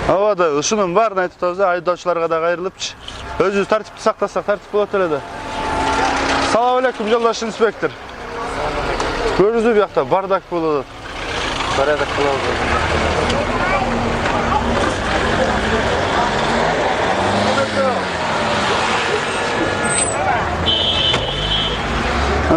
Havada ушунун баарын айтып атабыз, айдоочуларга да кайрылыпчы. Өзүбүз тартипти сактасак тартип болот эле да. Салам алейкум, жолдош инспектор. Көрдүңүзбү бuyakta бардак болот. Порядок болот.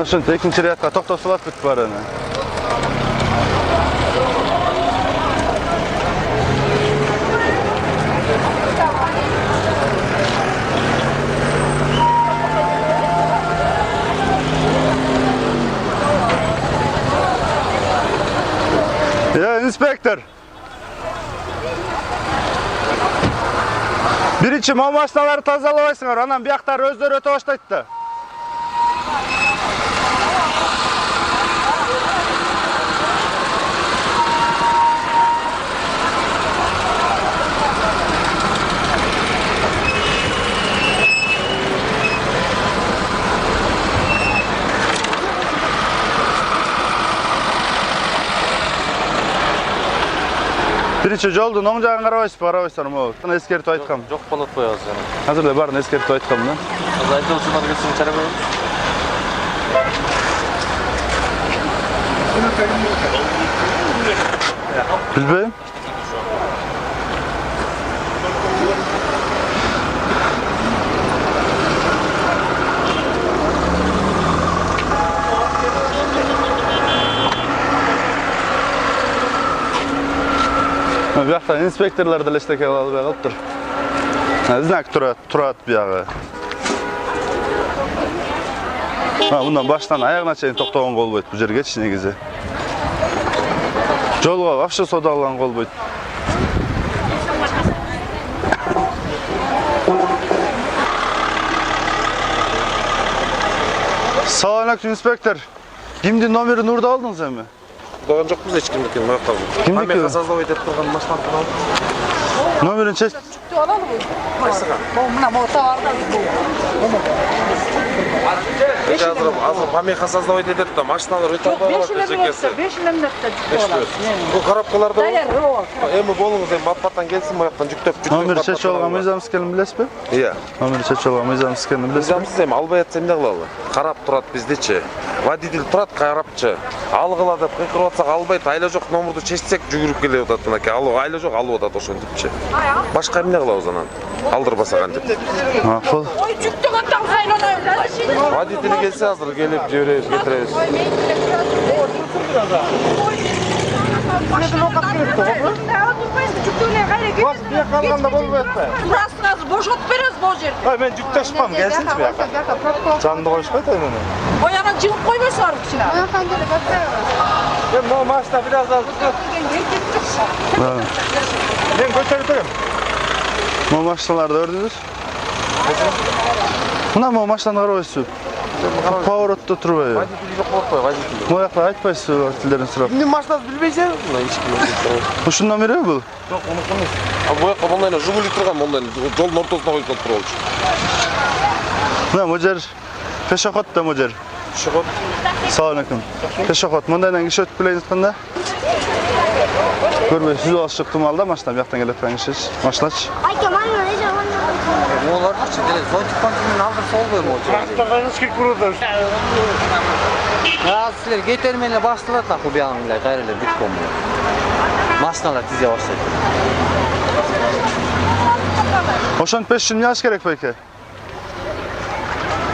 Ошентип экинчи рядка токтоп салат бүт баарына. Ya inspektor. Birinchi машиналарды тазалабайсыңар, анан бияктары өздөрү өтө баштайт да. Birinchi жолдун оң жагын карабайсызбы, карабайсыздар могу. Аны эскертип айткам. Жок болот кой азыр. Азыр эле баарын эскертип айткам да. Азыр айдоочулар келсин чара коебуз. Билбейм. Бияктан инспекторлор деле эчтеке кыла албай калыптыр. Знак турат биягы. Мындан баштан аягына чейин токтогонго болбойт бу жергечи негизи. Жолго вообще содалган болбойт. Салам алейкум, инспектор. Кимдин номерин урду алдыңыз эми? Догон жокпуз эч кимдики, мактабыз. Кимдики? Мен саздабай деп турган машинаны алып. Номерин чеч. Мына мотоварда Азыр помеха создавать етет да, машиналар өтө албай калат жекеси. 5 минутта жүктөп алат. Бул коробкаларды эми болуңуз, эми матбаттан келсин, буяктан жүктөп. Номер чечип алган мыйзамсыз экенин билесизби? Iya. Номер чечип алган мыйзамсыз экенин билесизби? Мыйзамсыз эми албай атса эмне кылалы? Карап турат биздичи. Водитель турат, карапчы. Алгыла деп кыйкырып атсак албайт, айла жок номерду чечсек жүгүрүп келип атат мынакей. Айла жок алып атат ошентипчи. Башка эмне кылабыз анан? Алдырбаса кантип. Макул. Ой, жүктөгөн таң кайнана. Водитель келсе азыр келип жиберебиз, кетиребиз. Калганда болбойт да. Турасың азыр бошотуп беребиз бул жерде. Мен жүк ташпам, келсинчи бияка. Жанды коюшпайт мени. Ой, анан жыгып койбойсуңар кичине. Мен могу машина бир аз Мен көтөрүп берем. Могу машиналарды көрдүңүз? Мына могу машинаны карабайсызбы? Поворотто турбайбы? Водитель жок болуп кой, водитель. Могу жакта айтпайсызбы водительдердин сурап? Эмне машинасы билбейсиң? Мына эч ким. Ушунун номери бул? Жок, мунуку эмес. Буяка мондай Жигули турган, мондай жолдун ортосуна коюп туруп болчу. Мына бул жер пешоход да бул жер. Пешоход. Салам алейкум. Пешоход. Мондайдан киши өтүп келе жатканда көрбөй сүзүп алыш ыктымал да, машина бияктан келип аткан киши. Машиначы. Оларды деле зонтик континен алдырса болбойбу могу. Тагыныз кирип курду. Азыр силер кетер менен башталат акы буягын эле кайра эле бүткөн менен. Машиналар тизе баштайт. Ошентпеш үчүн эмне кылыш керек байке?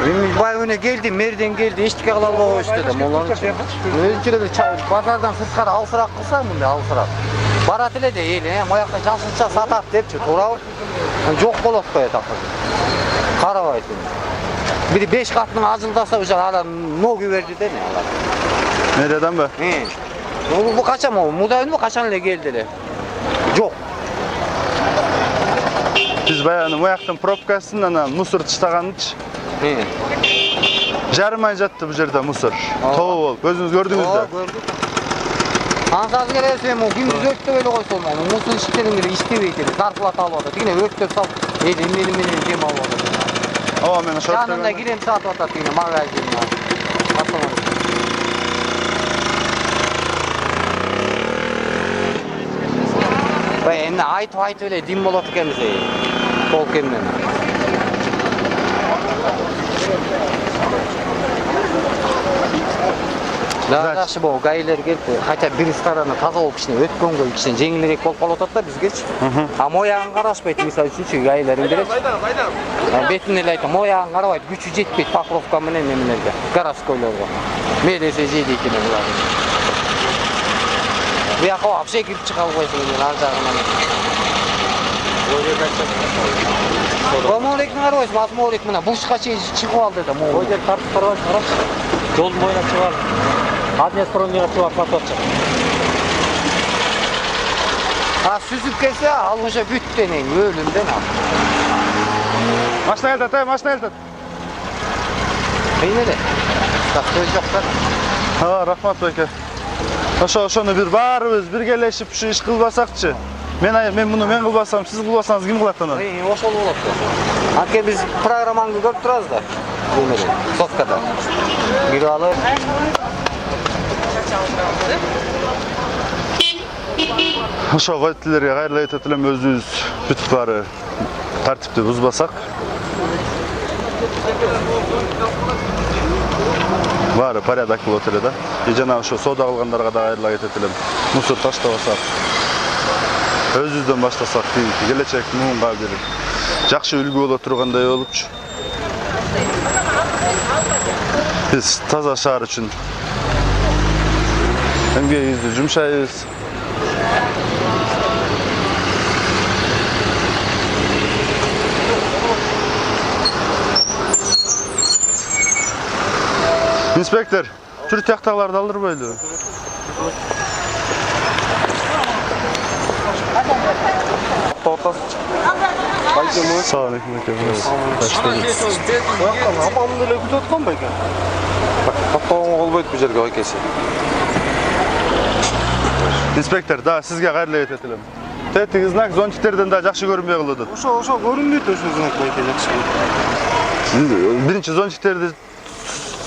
Мен бай өне келди, мерден келди, эчтеке кыла албай коюшту дедим. Олар өзүнчө эле базардан сырткары алсыраак кылса, мындай алсыраак. Барат эле де эл, моякта жашынча сатат депчи, туурабы? Жок болот коет акы. Карабайт. Бири 5 каттын ажылдаса, уже ала ноги берди да не алар. Мэрияданбы? Бул качан мудайынбы качан эле келди эле. Жок. Биз баягы мояктын пробкасын анан мусор таштаганычы. Жарымай жатты бул жерде мусор. Тоо болуп, өзүңүз көрдүңүз да. Ансаз келесем, күндүз өрттөп эле койсом, мусор иштерин эле иштебейт эле, зарплата алып атат. Тигине өрттөп салып, эмнени менен жем алып атат. Ооба, мен ошо. Жанында кирем сатып атат тигине магазинде. Emne aytып эле дим болот экенбиз. Полк эмнен. Да, жакшы болу, гаилер келди. Хотя бир стороны таза болуп кичине өткөнгө кичине жеңилирээк болуп калып атат да бизгечи. А моягын карашпайт, мисалы үчүнчү гаилерин берет. Бетин эле айтам, моягын карабайт, күчү жетпейт покровка менен эмелерге, городскойлорго. Мелесе жейди экен булар. Bu yoqqa вообще kirib chiqa olmaysan endi ar jag'idan. Mo'likni qaraysiz, mas mo'lik mana bushqa chiqib oldi da. O'yga tartib qaraysiz, qarab. Yo'l bo'ylab chiqar. Adnespromiga chiqib patotcha. Ha, süzüp kelse al o'sha büttening o'limdan al. Mashina eltat, mashina eltat. Qiynadi. So'z yo'qda. Ha, rahmat aka. O'shani bir baribir birgalashib shu ish qilmasaqchi. Men buni men qilmasam, siz qilmasangiz kim qiladi uni? O'sha bo'ladi. Aka biz programmani ko'rib turamiz da. Bo'lmaydi. Sotkada. Bir olib O'sha vaqtlarga xayrli aytatilem o'zingiz bitib bari tartibni buzmasak. Var порядок bo'lib o'tiradi. Jana o'sha savdo qilganlarga da xayrli aytatilem. Musor tashlasak. O'zimizdan boshlasak, kelajak muhimga berib. Yaxshi ulgu bo'la turganday bo'libchi. Biz toza shahar uchun emgakimizni jumshaymiz. Inspektor, şu taxtalarni aldırıp oydu. Sağ olun. Апамды эле күтүп аткан бекен. Токтогонго болбойт бул жерге байкеси. Inspektor, da sizge xayrli aytatilem. Tetiği znak zontiklerden da yaxşı görünmey kıldı. Ошо көрүнбөйт ошо знак байке жакшы. Birinci zontiklerdi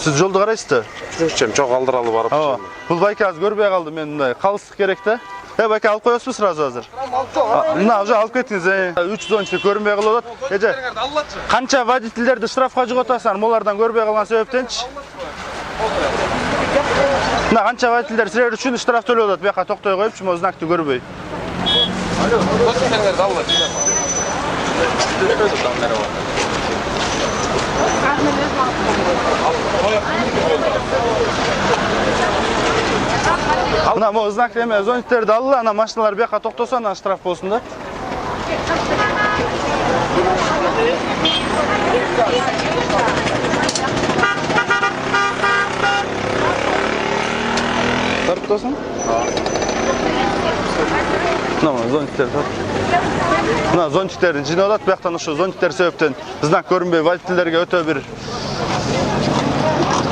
siz joldu qaraysiz da. Жүрүшчүм чок алдыралы барып. Бул байке az көрбөй калды, мен мындай калыстык керек да. Байке алып коесузбу сразу азыр? Мына уже алып кеттиңиз. 3 зонтик көрүнбөй калып атат. Эже. Канча водительдерди штрафка жыгытасың, молардан көрбөй калган себептенчи? Мына канча водительдер силер үчүн штраф төлөп атат, бияка токтой коюпчу, мо знакты көрбөй. Зонтиктерди алып. Мына мо знак эме зонтиктерди алла, ана машиналар бияка токтосо, ана штраф болсун да. Тартосун? Мына зонтиктер тар. Мына зонтиктерди жинап алат, бияктан ошо зонтиктер себептен знак көрүнбөй водительдерге өтө бир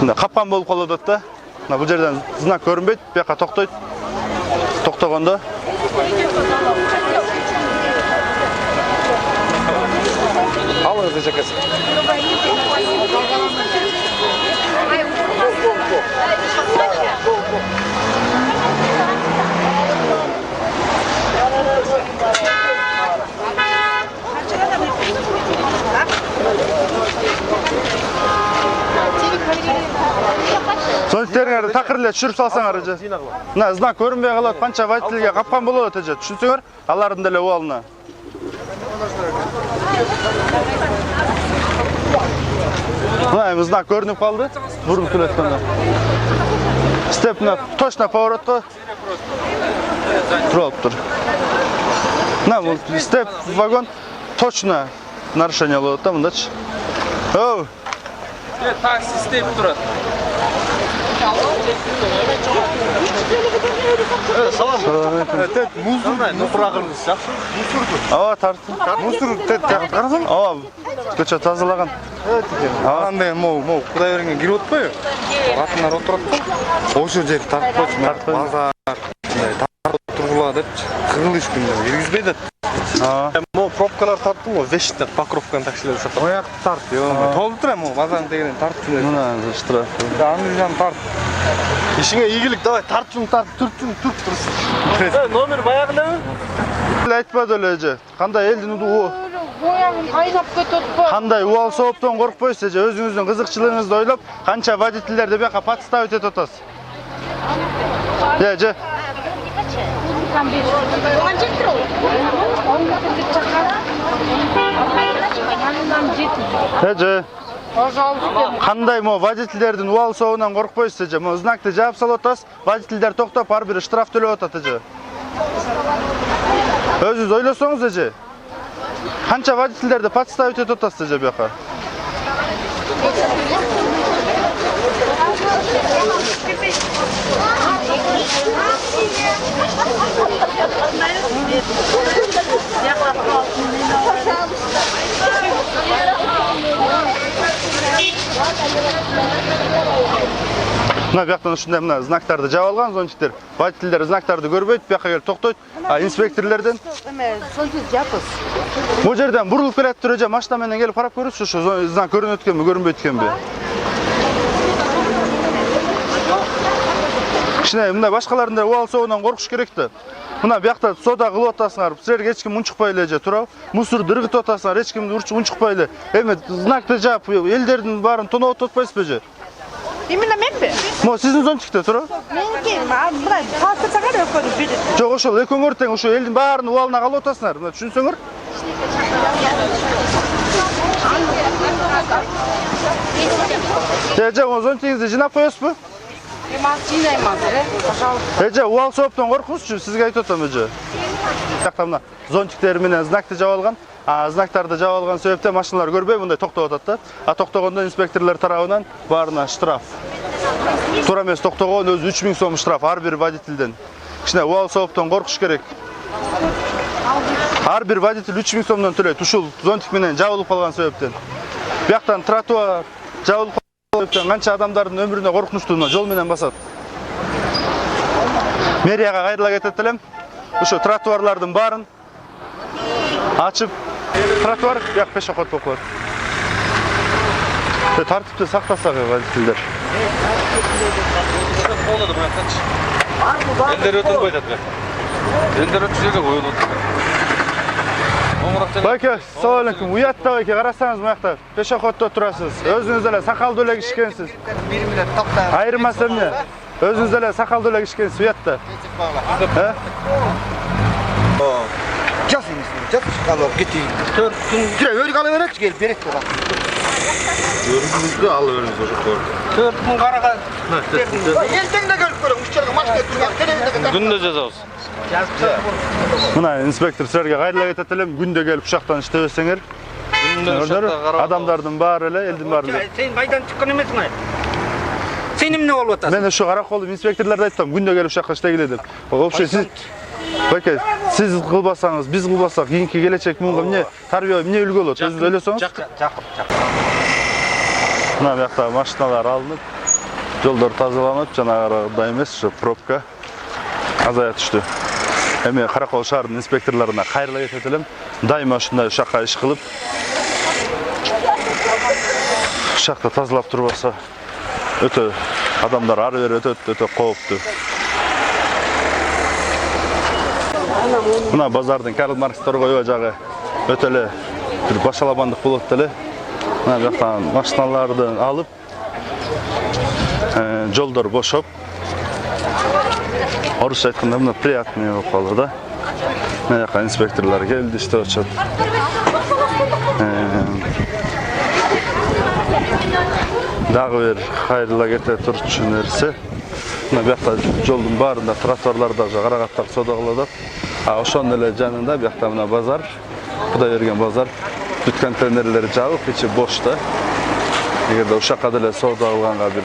мына капкан болуп калып атат да. Мына бул жерден знак көрүнбөйт, бияка токтойт. Токтогондо Алыңыз жакасы. Зонтиктериңерди такыр эле түшүрүп салсаңар эже. Мына знак көрүнбөй калат, канча водительге капкан болот эже. Түшүнсөңөр, алардын деле убалына. Мына знак көрүнүп калды. Бурун сүрөткөндө. Степна точно поворотко. Туруп тур. Мына бул степ вагон точно нарушение болот да мындачы. Оу. Такси степ турат. Салам. Мусор, нупрагыңыз жакшы. Мусорду. Ооба, тарттым. Мусор карасаң? Ооба. Көчө тазалаган. Андай могу Кудай берген кирип атпайбы? Атынан отурат да. Ошо жер тартып койчу, базар, тартып тургула деп кыргыз күндө киргизбей да. Мо пробкалар тарттым го, вешиттен покровканы таксилер сатып. Ояк тарт, толуп тура мо базардын дегенен тартып. Мына штраф. Андан тарт. Ишиңе ийгилик, давай тартчуң, турчуң, туруп турсун. Номер баягы Айтпады эле эже. Кандай элдин Boyagın kaynap götürüp. кандай убал сооптон коркпойсуз эже. Өзүңүздүн кызыкчылыгыңызды ойлоп, канча водительдерди бияка подстав өтөп атасыз. Эже. Эже. Кандай мо водительдердин убал соогунан коркпойсуз эже. Мо знакты жаап салып атасыз. Водительдер токтоп ар бири штраф төлөп атат эже. Өзүңүз ойлосоңуз эже. Канча водительдерди подстав өтөп атасыз эже бияка. Мына бияктан ушундай мына знактарды жаап алган зонтиктер. Водительдер знактарды көрбөйт, бияка келип токтойт. А инспекторлордон бул жерден бурулуп келет эже, машина менен келип карап көрүңүзчү, ошо знак көрүнөт экенби, көрүнбөйт экенби. Кичине мындай башкаларында убал соогунан коркуш керек да. Мына биякта сода кылып атасыңар, силерге эч ким унчукпай эле эже, туурабы? Мусорду ыргытып атасыңар, эч кимди унчукпай эле. Эми знакты жаап, элдердин баарын тоноп атпайсызбы эже? Именно мен бе? Мо сиздин зонтикте, туурабы? Меники, мындай паспортага өкөнүп берет. Жок, ошол экөөңөр тең ошо элдин баарын убалына калып атасыңар. Мына түшүнсөңөр. Эже, зонтигиңизди жинап коесузбу? Эже, убал сооптон коркуңузчу, сизге айтып атам эже. Жакта мына зонтиктер менен знакты жаап алган. Знактарды жаап алган себептен машиналар көрбөй мындай токтоп атат да. Токтогондо инспекторлор тарабынан баарына штраф. Туура эмес токтогон өзү 3000 сом штраф ар бир водительден. Кичине убал сооптон коркуш керек. Ар бир водитель 3000 сомдон төлөйт. Ушул зонтик менен жабылып калган себептен. Бияктан тротуар жабылып калган себептен канча адамдардын өмүрүнө коркунучтуу жол менен басат. Мэрияга кайрыла кетет элем. Ошо тротуарлардын баарын ачып, тротуар бияк пешоход болуп калат. Тартипти сактасак водительдер. Элдер өтүп коёт бе. Элдер өтүп жерге коюлуп атат. Байке, салам алейкум. Уятта байке, карасаңыз буякта пешоходдо турасыз. Өзүңүз эле сакалдуу эле кишкенсиз. Айырмасы эмне? Өзүңүз эле сакалдуу эле кишкенсиз уятта. Kalop giteyim. 4 gün öyle kalıverir gel berek de bak. Örgümüzdü alıveriniz ojoktor. 4 gün karaga. Elden de gelip görün. Üççerge maçka turgan. Televizyonda Günde жазабыз. Мына инспектор силерге кайрыла кетет элем, күндө келип ушактан иштебесеңер. Адамдардын баары эле, элдин баары эле. Sen kaydan çıkkın emesin ay. Sen emne olup atasın? Мен ошо караколдук инспекторлордо айттым, күндө келип ушакка иштегиле деп. Вообще сиз Байке, сиз кылбасаңыз, биз кылбасак, кийинки келечек мунга эмне тарбия, эмне үлгү болот? Өзүңүз ойлосоңуз. Жакып. Мына бuyakta машиналар алынып, жолдор тазаланып, жанагыдай эмес, ошо пробка азая түштү. Эми Каракол шаарынын инспекторлоруна кайрыла кетет элем. Дайыма ушундай ушакка иш кылып, ушакта тазалап турбаса, өтө адамдар ары бери өтө кооптуу. Мына базардын Карл Маркс торгой жагы өтө эле бир башаламандык болот эле. Мына жактан машиналарды алып, жолдор бошоп, орусча айтканда мына приятный болуп калды да. Мына жака инспекторлор келди, иштеп атышат. Дагы бир кайрыла кете турчу нерсе. Мына бuyakta жолдун баарында тротуарларда карагаттар сода кылат. Ошонун эле жанында бuyakta мына базар, Кудай берген базар. Бүт контейнерлер жабык, ичи бош да. Эгерде ушакка деле соода кылганга бир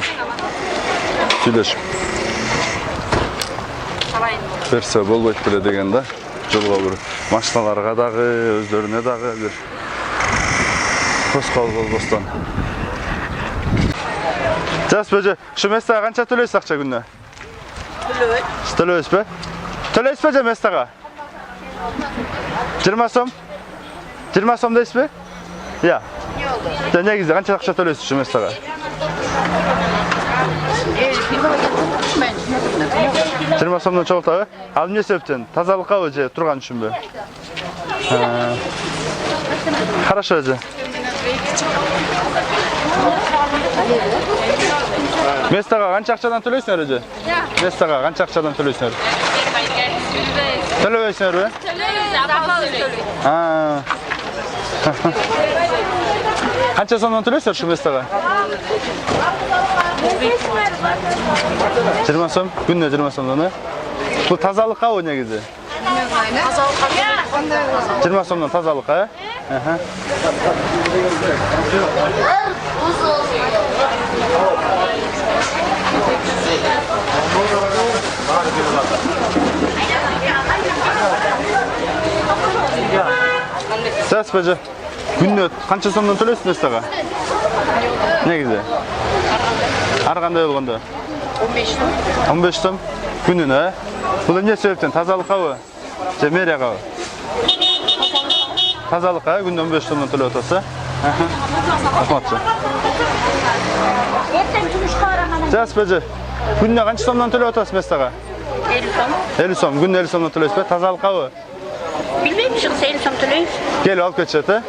сүйлөшүп берсе болбойт беле деген да. Жолго бир машиналарга дагы, өздөрүнө дагы бир тоскоол болбостон. Жаспы, ушу местага канча төлөйсүз акча күнүнө? Төлөйсүзбү? Төлөйсүзбү местага? 20 сом? 20 сом дейсизби? Я. Негизде канча акча төлөйсүз ушу местага? Жиырма сомдон чогултабы? Ал эмне себептен? Тазалыккабы же турган үчүнбү? Хорошо эже. Местага канча акчадан төлөйсүңөр эже? Местага канча акчадан төлөйсүңөр? Төлөбөйсүңөрбү? Канча сомдон төлөйсүңөр ушул местага? 20 сом, күнүнө 20 сомдон, э? Бул тазалыккабы негизи? 20 сомдон тазалыкка, э? Сәс бәжі, күніне қанша сомдан төлейсің местаға? Негізі? Ары қандай болғанда? 15 сом. 15 сом? Күніне? Бұл не себептен? Тазалыққа бі? Же мерияға бі? Тазалыққа күніне 15 сомдан төлей отасы? Рахматшы. Сәс бәжі, күніне қанша сомдан төлей отасы местаға? 50 сом. 50 сом, күніне 50 сомдан төлейсің бе? Тазалыққа бі? Bilmem, çıksa 50 som төлейміз. Gel al geçet, he?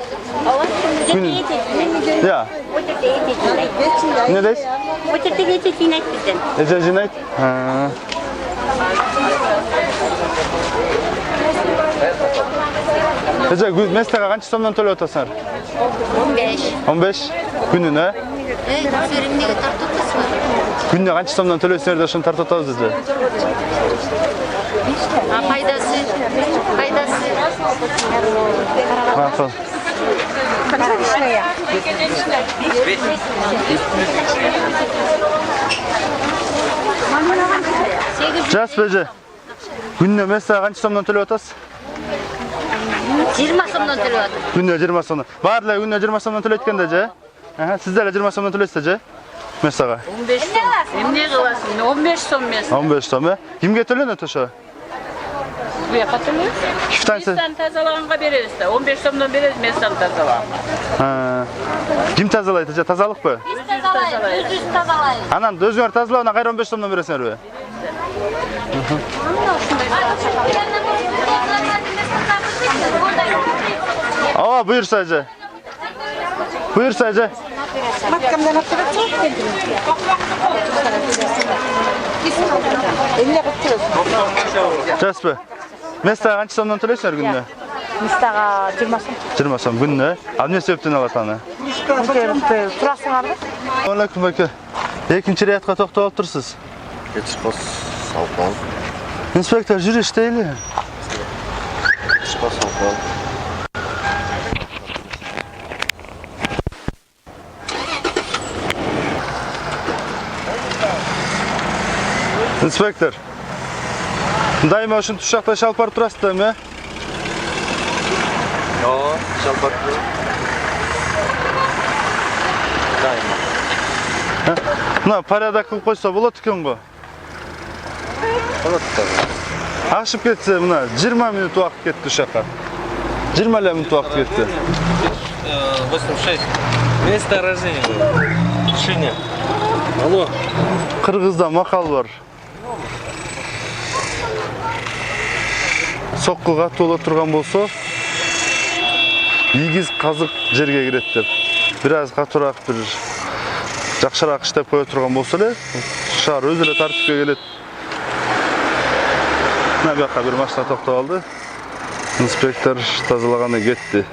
Ya. Ne deyiz? Ötürde geçe cinayet bizden. Ece cinayet? Ece, mesleğe kaç somdan töle otasın? 15. 15? Gününe? Sürümdегі тартутасы бар. Gününe kaç somdan töleysіңер de şunu tartotaz dedi? Пайдасы. Мақсат. Жас бәже. Gününe mesleğe kaç somdan töle otası? 20 сомдан төлеп отыр. Gününe 20 somdan. Bardlar gününe 20 somdan töle etkende je? Sizlerle 20 somdan töleysizler je? Mesleğe. 15 сом. Эмне кыласың? 15 сом эмес. 15 сом, he? Kimge tölenет ошо? Буяка төлөйбүз. Кифтансы? Местан тазалаганга беребиз да. 15 сомдон беребиз местан тазалаганга. Kim тазалайды же? Тазалык бы? Біз тазалайбыз. Анан өзүңөр тазалауна кайра 15 сомдон бересиңерби? Ооба, буйурса же. Буйурса же. Маткамдан атырып чыгып келдим. Эмне кылып жүрөсүң? Жаспы. Местага канча сомдон төлөйсүңөр күнүнө? Мистага 20 сом. 20 сом күнүнө. Ал эмне себептен алат аны? Турасыңарбы? Алейкум ака. Экинчи ряатка токтоп турсуз. Кетишпас салпан. Инспектор жүрүш дейли. Кетишпас салпан. Инспектор. Дайыма ушинтип ушакта шалпар турасыз да эми? Ооба, шалпар. Дайыма. Мына порядок кылып койсо болот экен го. Болот да. Ашып кетсе мына 20 минут убакыт кетти ушакка. 20 минут убакыт кетти. 86. Место рождения. Шиня. Алло. Кыргызда макал бар. Сокку катуу боло турган болсо, ийгиз казык жерге кирет деп. Бир аз катуураак бир жакшыраак иштеп кое турган болсо эле, шаар өзү эле тартипке келет. Мына бияка бир машина токтоп алды. Инспектор тазалаганы кетти.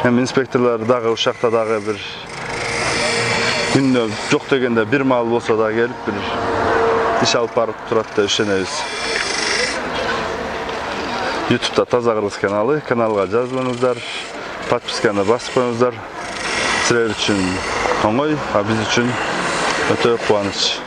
Эми инспекторлор дагы ушакта дагы бир күнүнө жок дегенде бир маал болсо да келип бир иш алып барып турат деп ишенебиз. YouTube'da Таза Кыргыз каналы, каналга жазылыңыздар, подписканы басып коюңуздар. Силер үчүн оңой, а биз үчүн өтө кубаныч.